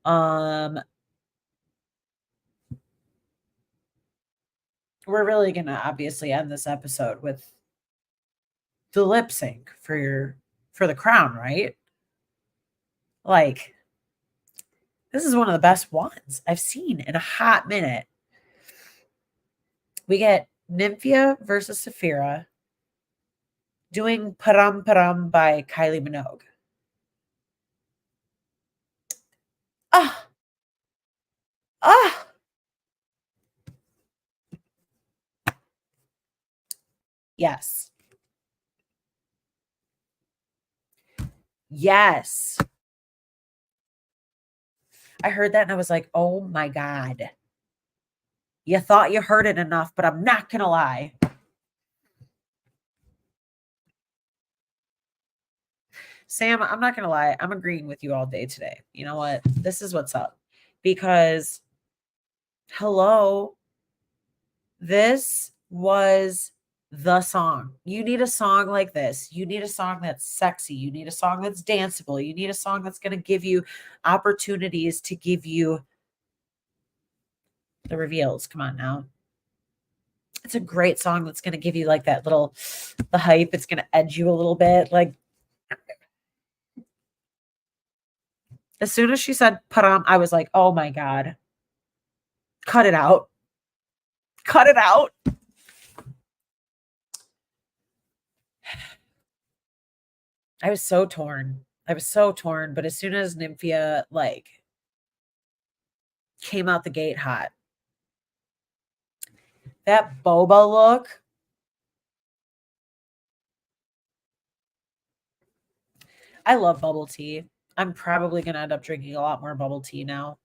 We're really gonna obviously end this episode with the lip sync for the crown, right? Like, this is one of the best ones I've seen in a hot minute. We get Nymphia versus Saphira doing Param Param by Kylie Minogue. Ah! Ah! Yes. Yes. I heard that and I was like, oh my God. You thought you heard it enough, but I'm not going to lie. Sam, I'm not going to lie. I'm agreeing with you all day today. You know what? This is what's up. Because, hello, this was the song. You need a song like this. You need a song that's sexy. You need a song that's danceable. You need a song that's going to give you opportunities to give you the reveals. Come on now. It's a great song that's going to give you like that little, the hype. It's going to edge you a little bit. Like, as soon as she said param, I was like, oh my God. Cut it out. Cut it out. I was so torn. But as soon as Nymphia like came out the gate hot, that boba look. I love bubble tea. I'm probably gonna end up drinking a lot more bubble tea now.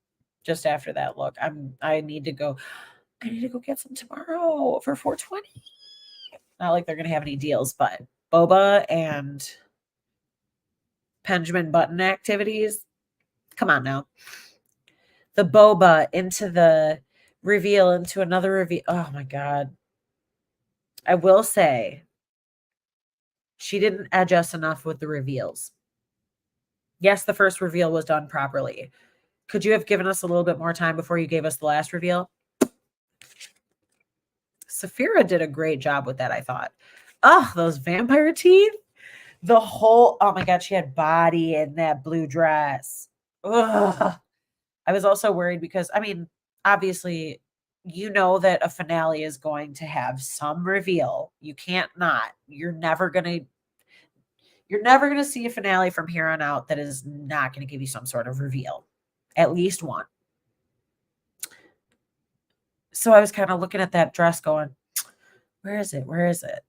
Just after that look. I need to go get some tomorrow for 420. Not like they're gonna have any deals, but boba and Benjamin Button activities. Come on now. The boba into the reveal into another reveal. Oh my God. I will say she didn't edge us enough with the reveals. Yes, the first reveal was done properly. Could you have given us a little bit more time before you gave us the last reveal? Saphira did a great job with that, I thought. Oh, those vampire teeth. The whole, oh my God, she had body in that blue dress. Ugh. I was also worried because, I mean, obviously, you know that a finale is going to have some reveal. You can't not. You're never going to see a finale from here on out that is not going to give you some sort of reveal. At least one. So I was kind of looking at that dress going, where is it? Where is it?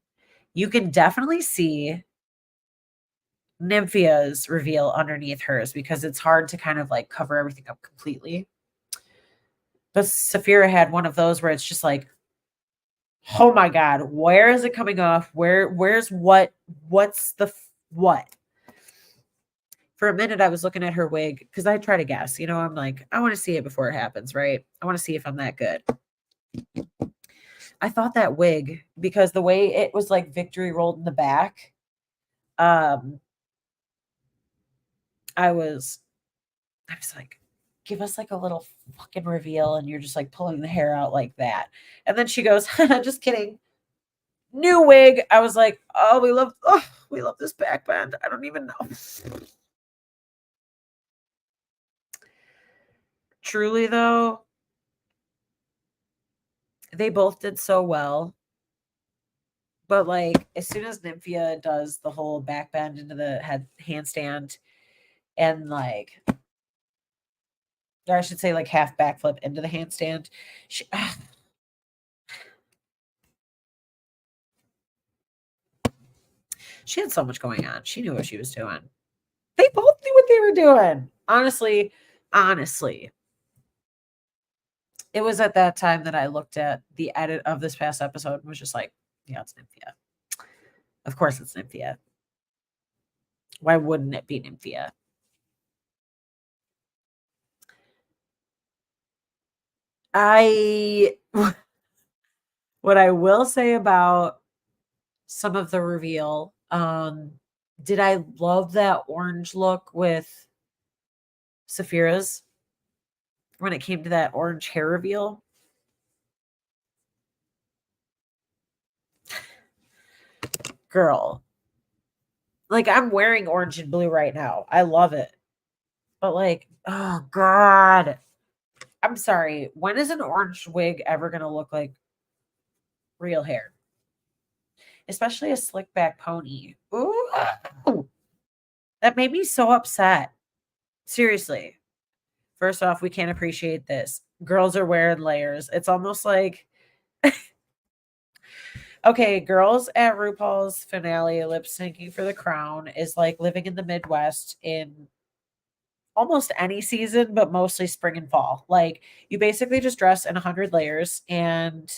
You can definitely see Nymphia's reveal underneath hers because it's hard to kind of like cover everything up completely. But Saphira had one of those where it's just like, oh my God, where is it coming off? Where's what's the what? For a minute, I was looking at her wig because I try to guess, you know, I'm like, I want to see it before it happens, right? I want to see if I'm that good. I thought that wig, because the way it was like victory rolled in the back, I was like, give us like a little fucking reveal, and you're just like pulling the hair out like that. And then she goes, just kidding. New wig. I was like, oh, we love this back bend. I don't even know. Truly though, they both did so well. But like as soon as Nymphia does the whole back bend into the head handstand and like, or I should say like half backflip into the handstand, she had so much going on. She knew what she was doing. They both knew what they were doing. Honestly. It was at that time that I looked at the edit of this past episode and was just like, yeah, it's Nymphia. Of course it's Nymphia. Why wouldn't it be Nymphia? What I will say about some of the reveal, did I love that orange look with Saphira's when it came to that orange hair reveal? Girl, like I'm wearing orange and blue right now. I love it. But like, oh God. I'm sorry. When is an orange wig ever going to look like real hair? Especially a slick back pony. Ooh. That made me so upset. Seriously. First off, we can't appreciate this. Girls are wearing layers. It's almost like okay, girls at RuPaul's finale lip syncing for the crown is like living in the Midwest in almost any season, but mostly spring and fall. Like you basically just dress in 100 layers and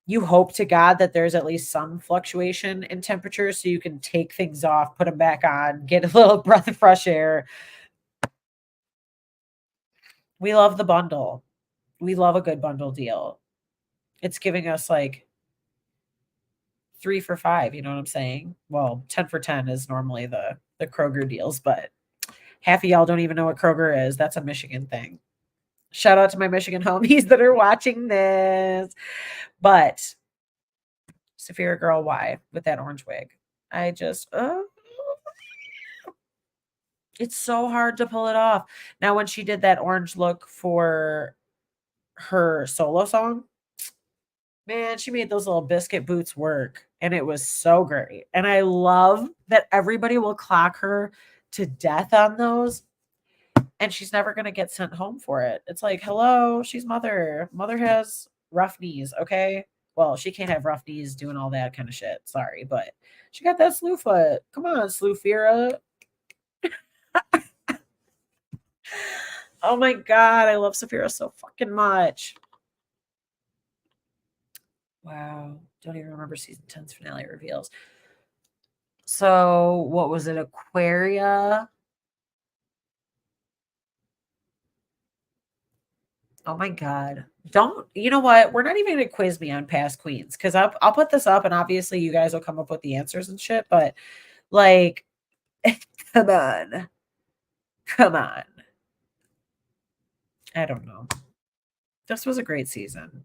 you hope to God that there's at least some fluctuation in temperature so you can take things off, put them back on, get a little breath of fresh air. We love the bundle. We love a good bundle deal. It's giving us like 3 for 5, you know what I'm saying? Well, 10 for 10 is normally the Kroger deals, but half of y'all don't even know what Kroger is. That's a Michigan thing. Shout out to my Michigan homies that are watching this. But Saphira girl, why with that orange wig? I just it's so hard to pull it off. Now when she did that orange look for her solo song, man, she made those little biscuit boots work and it was so great. And I love that everybody will clock her to death on those and she's never going to get sent home for it. It's like, hello, she's mother. Mother has rough knees, okay? Well, she can't have rough knees doing all that kind of shit. Sorry, but she got that slew foot. Come on, Slewfira. Oh my god, I love Saphira so fucking much. Wow, don't even remember season 10's finale reveals. So, what was it? Aquaria. Oh my god. Don't you know what? We're not even gonna quiz me on past queens because I'll put this up and obviously you guys will come up with the answers and shit, but like come on. Come on. I don't know. This was a great season.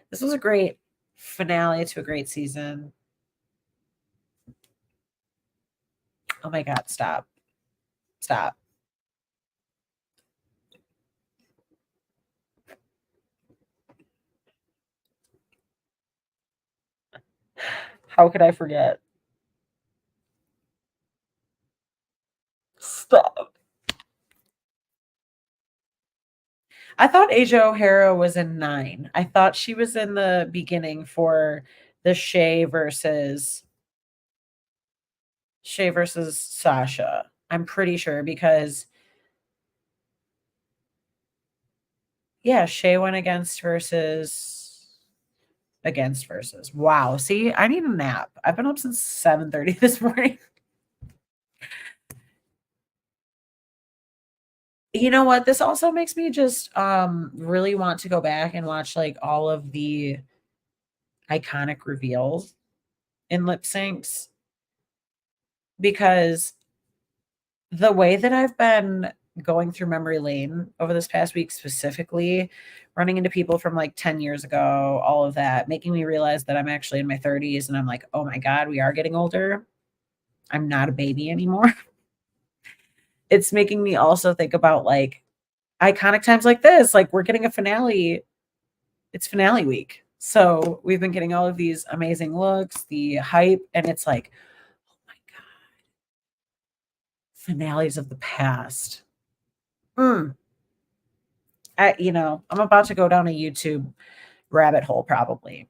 This was a great finale to a great season. Oh my god, stop. Stop. How could I forget? Stop. I thought Asia O'Hara was in 9. I thought she was in the beginning for the Shay versus Sasha. I'm pretty sure because yeah, Shay went against versus. Wow. See, I need a nap. I've been up since 7:30 this morning. You know what? This also makes me just really want to go back and watch like all of the iconic reveals in lip syncs because the way that I've been going through memory lane over this past week, specifically running into people from like 10 years ago, all of that, making me realize that I'm actually in my 30s and I'm like, oh my God, we are getting older. I'm not a baby anymore. It's making me also think about like iconic times like this. Like we're getting a finale. It's finale week. So we've been getting all of these amazing looks, the hype, and it's like, oh my God, finales of the past. I'm about to go down a YouTube rabbit hole probably.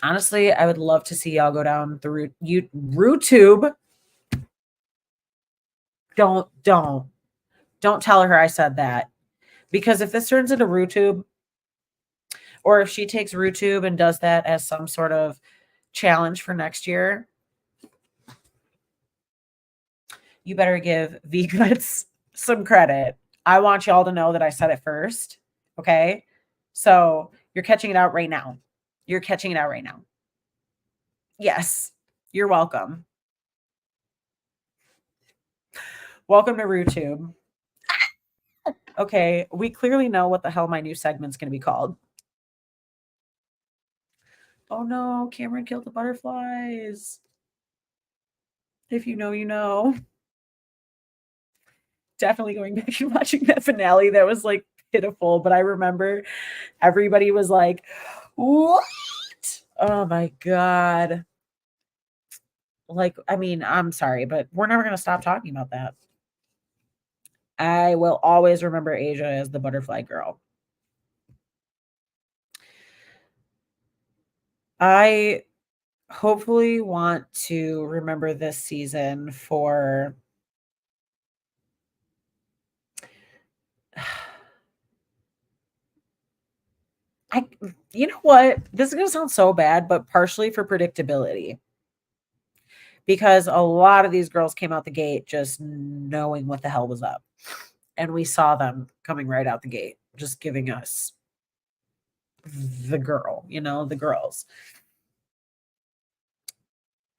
Honestly, I would love to see y'all go down the RuTube. Don't tell her I said that. Because if this turns into RuTube, or if she takes RuTube and does that as some sort of challenge for next year, you better give V-Guts some credit. I want y'all to know that I said it first. Okay? So you're catching it out right now. You're catching it out right now. Yes. You're welcome. Welcome to RuTube. Okay, we clearly know what the hell my new segment's going to be called. Oh no, Cameron killed the butterflies. If you know, you know. Definitely going back and watching that finale. That was like pitiful, but I remember everybody was like, what? Oh my God. Like, I mean, I'm sorry, but we're never going to stop talking about that. I will always remember Asia as the butterfly girl. I hopefully want to remember this season for you know what? This is going to sound so bad, but partially for predictability. Because a lot of these girls came out the gate just knowing what the hell was up. And we saw them coming right out the gate, just giving us the girl, the girls.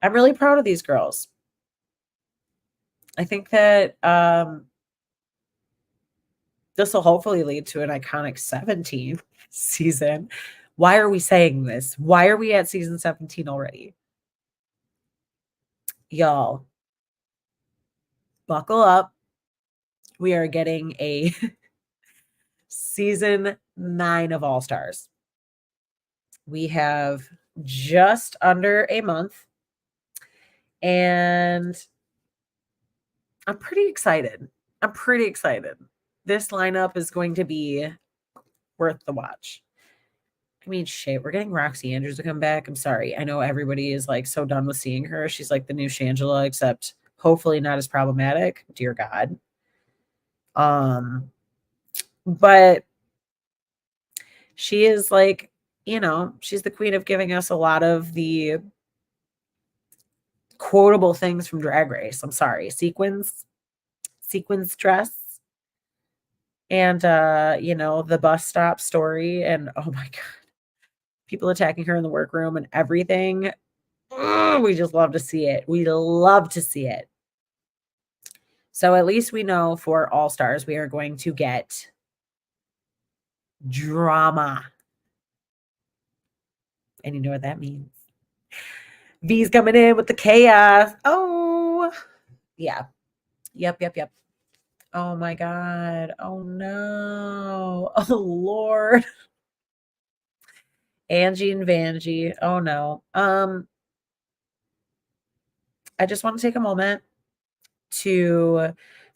I'm really proud of these girls. I think that this will hopefully lead to an iconic 17 season. Why are we saying this? Why are we at season 17 already? Y'all, buckle up. We are getting a season 9 of All Stars. We have just under a month, and I'm pretty excited. This lineup is going to be worth the watch. I mean, shit, we're getting Roxy Andrews to come back. I'm sorry. I know everybody is like so done with seeing her. She's like the new Shangela, except hopefully not as problematic. Dear God. But she is like, she's the queen of giving us a lot of the quotable things from Drag Race. I'm sorry. Sequins dress. And the bus stop story, and oh my God, people attacking her in the workroom and everything. We just love to see it. We love to see it. So at least we know for All Stars, we are going to get drama. And you know what that means. V's coming in with the chaos. Oh, yeah. Yep. Oh my God. Oh no. Oh Lord. Angie and Vanjie. Oh no. I just want to take a moment to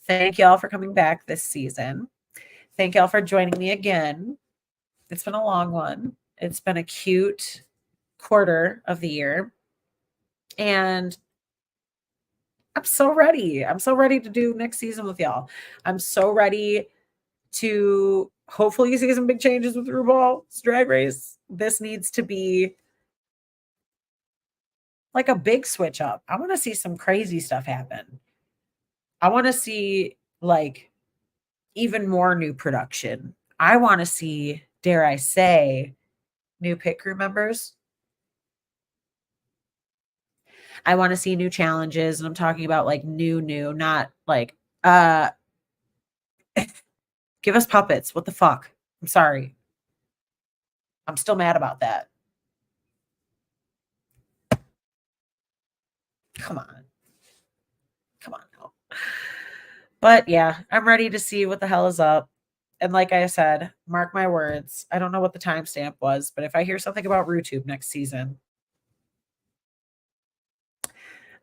thank y'all for coming back this season. Thank y'all for joining me again. It's been a long one. It's been a cute quarter of the year. And I'm so ready. I'm so ready to do next season with y'all. I'm so ready to hopefully see some big changes with RuPaul's Drag Race. This needs to be like a big switch up. I want to see some crazy stuff happen. I want to see like even more new production. I want to see, dare I say, new pit crew members. I want to see new challenges. And I'm talking about like new, not like, give us puppets. What the fuck? I'm sorry. I'm still mad about that. Come on. Come on now. But yeah, I'm ready to see what the hell is up. And like I said, mark my words. I don't know what the timestamp was, but if I hear something about RuTube next season,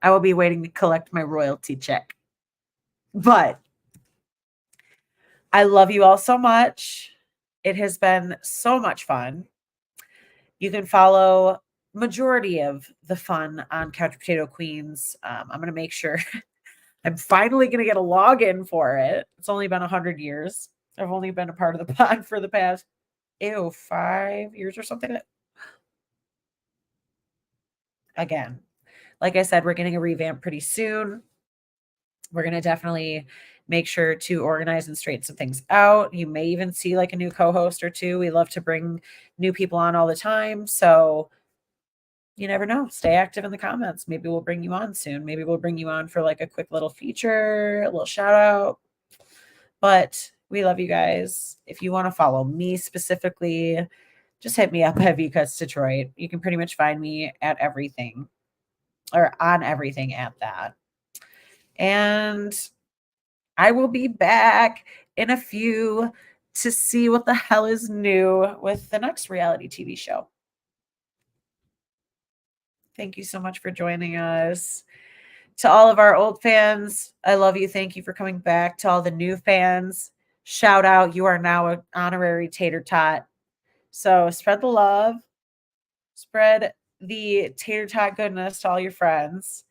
I will be waiting to collect my royalty check. But I love you all so much. It has been so much fun. You can follow majority of the fun on Couch Potato Queens. I'm going to make sure I'm finally going to get a login for it. It's only been 100 years. I've only been a part of the pod for the past, 5 years or something. Again, like I said, we're getting a revamp pretty soon. We're going to definitely make sure to organize and straighten some things out. You may even see like a new co-host or two. We love to bring new people on all the time. So you never know. Stay active in the comments. Maybe we'll bring you on soon. Maybe we'll bring you on for like a quick little feature, a little shout out. But we love you guys. If you want to follow me specifically, just hit me up at VCuts Detroit. You can pretty much find me at everything or on everything at that. And I will be back in a few to see what the hell is new with the next reality TV show. Thank you so much for joining us. To all of our old fans, I love you. Thank you for coming back. To all the new fans, shout out. You are now an honorary tater tot. So spread the love, spread the tater tot goodness to all your friends.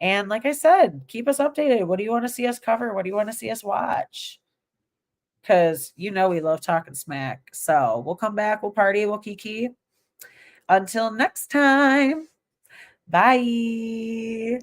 And like I said, keep us updated. What do you want to see us cover? What do you want to see us watch? Because we love talking smack. So we'll come back, we'll party, we'll kiki. Until next time, bye.